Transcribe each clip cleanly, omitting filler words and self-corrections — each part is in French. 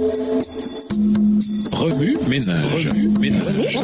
Remue ménage. Remue ménage.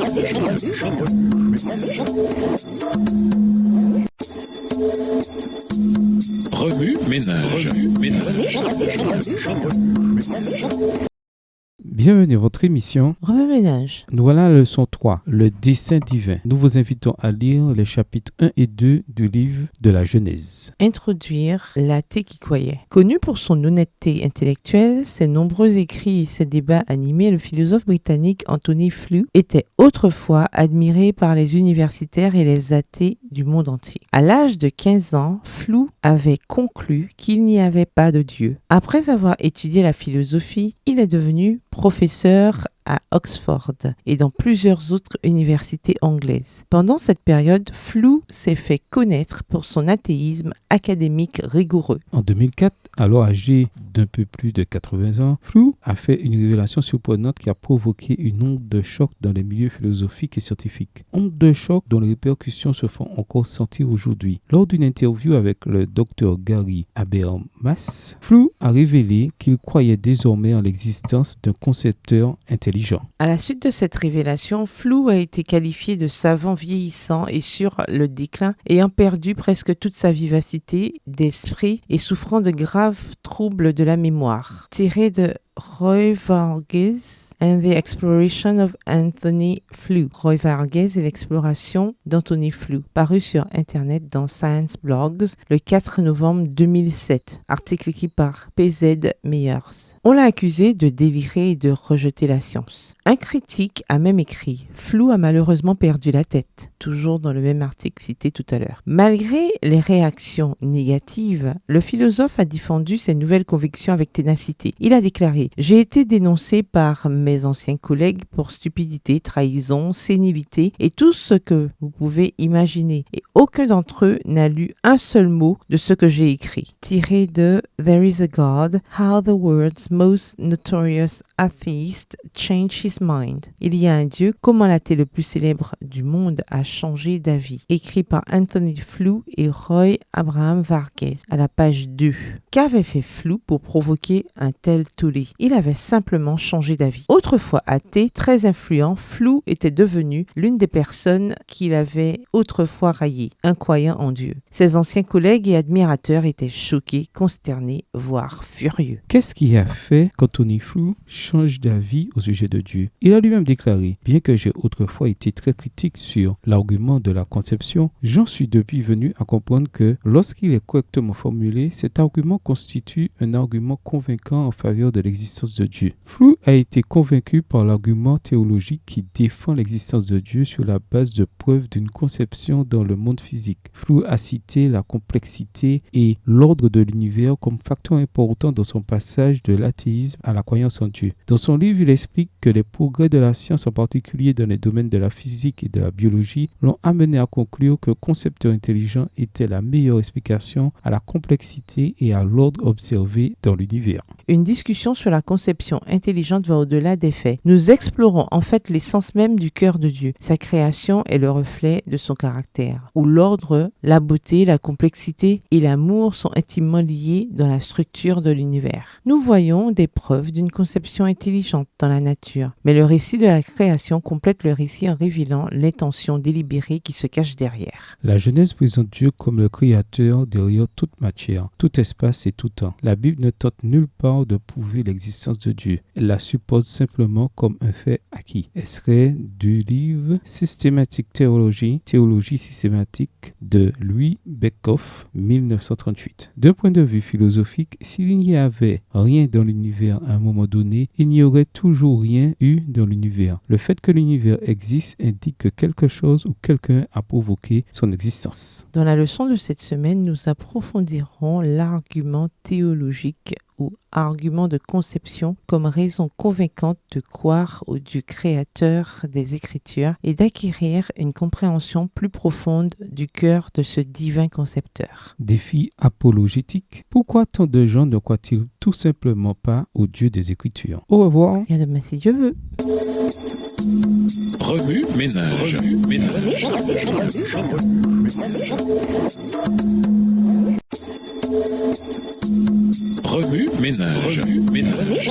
Bienvenue à votre émission Remue ménage. Nous voilà à la leçon 3, le dessein divin. Nous vous invitons à lire les chapitres 1 et 2 du livre de la Genèse. Introduire l'athée qui croyait. Connu pour son honnêteté intellectuelle, ses nombreux écrits et ses débats animés, le philosophe britannique Anthony Flew était autrefois admiré par les universitaires et les athées du monde entier. À l'âge de 15 ans, Flew avait conclu qu'il n'y avait pas de Dieu. Après avoir étudié la philosophie, il est devenu professeur à Oxford et dans plusieurs autres universités anglaises. Pendant cette période, Flew s'est fait connaître pour son athéisme académique rigoureux. En 2004, alors âgé d'un peu plus de 80 ans, Flew a fait une révélation surprenante qui a provoqué une onde de choc dans les milieux philosophiques et scientifiques. Onde de choc dont les répercussions se font encore sentir aujourd'hui. Lors d'une interview avec le Dr Gary Habermas, Flew a révélé qu'il croyait désormais en l'existence d'un concepteur intelligent. À la suite de cette révélation, Flew a été qualifié de savant vieillissant et sur le déclin, ayant perdu presque toute sa vivacité d'esprit et souffrant de graves troubles de la mémoire. Tiré de Roy Vargas and the Exploration of Anthony Flew. Roy Vargas et l'exploration d'Anthony Flew, paru sur Internet dans Science Blogs le 4 novembre 2007. Article écrit par P.Z. Meyers. On l'a accusé de délirer et de rejeter la science. Un critique a même écrit « Flew a malheureusement perdu la tête », toujours dans le même article cité tout à l'heure. Malgré les réactions négatives, le philosophe a défendu ses nouvelles convictions avec ténacité. Il a déclaré « J'ai été dénoncé par mes anciens collègues pour stupidité, trahison, sénilité et tout ce que vous pouvez imaginer. Et aucun d'entre eux n'a lu un seul mot de ce que j'ai écrit. » Tiré de There is a God, How the World's Most Notorious Atheist Changed His Mind. Il y a un Dieu, comment l'athée le plus célèbre du monde a changé d'avis. Écrit par Anthony Flew et Roy Abraham Vargas à la page 2. Qu'avait fait Flew pour provoquer un tel tollé? Il avait simplement changé d'avis. Autrefois athée, très influent, Flew était devenu l'une des personnes qu'il avait autrefois raillées, un croyant en Dieu. Ses anciens collègues et admirateurs étaient choqués, consternés, voire furieux. Qu'est-ce qui a fait qu'Anthony Flew change d'avis au sujet de Dieu? Il a lui-même déclaré « Bien que j'ai autrefois été très critique sur l'argument de la conception, j'en suis depuis venu à comprendre que lorsqu'il est correctement formulé, cet argument constitue un argument convaincant en faveur de l'existence de Dieu. » Flew a été convaincu par l'argument théologique qui défend l'existence de Dieu sur la base de preuves d'une conception dans le monde physique. Flew a cité la complexité et l'ordre de l'univers comme facteurs importants dans son passage de l'athéisme à la croyance en Dieu. Dans son livre, il explique que les progrès de la science, en particulier dans les domaines de la physique et de la biologie, l'ont amené à conclure que le concepteur intelligent était la meilleure explication à la complexité et à l'ordre observé dans l'univers. Une discussion sur la conception intelligente va au-delà des faits. Nous explorons en fait l'essence même du cœur de Dieu. Sa création est le reflet de son caractère, où l'ordre, la beauté, la complexité et l'amour sont intimement liés dans la structure de l'univers. Nous voyons des preuves d'une conception intelligente dans la nature, mais le récit de la création complète le récit en révélant l'intention délibérée qui se cache derrière. La Genèse présente Dieu comme le créateur derrière toute matière, tout espace et tout temps. La Bible ne tente nulle part de prouver l'existence de Dieu. Elle la suppose simplement comme un fait acquis. Extrait du livre Systematic Theology, Théologie systématique de Louis Beckhoff, 1938. D'un point de vue philosophique, s'il n'y avait rien dans l'univers à un moment donné, il n'y aurait toujours rien eu dans l'univers. Le fait que l'univers existe indique que quelque chose ou quelqu'un a provoqué son existence. Dans la leçon de cette semaine, nous approfondirons l'argument théologique ou argument de conception comme raison convaincante de croire au Dieu créateur des Écritures et d'acquérir une compréhension plus profonde du cœur de ce divin concepteur. Défi apologétique. Pourquoi tant de gens ne croient-ils tout simplement pas au Dieu des Écritures? Au revoir. Et à demain si Dieu veut. Remue ménage. Remue ménage. ménage.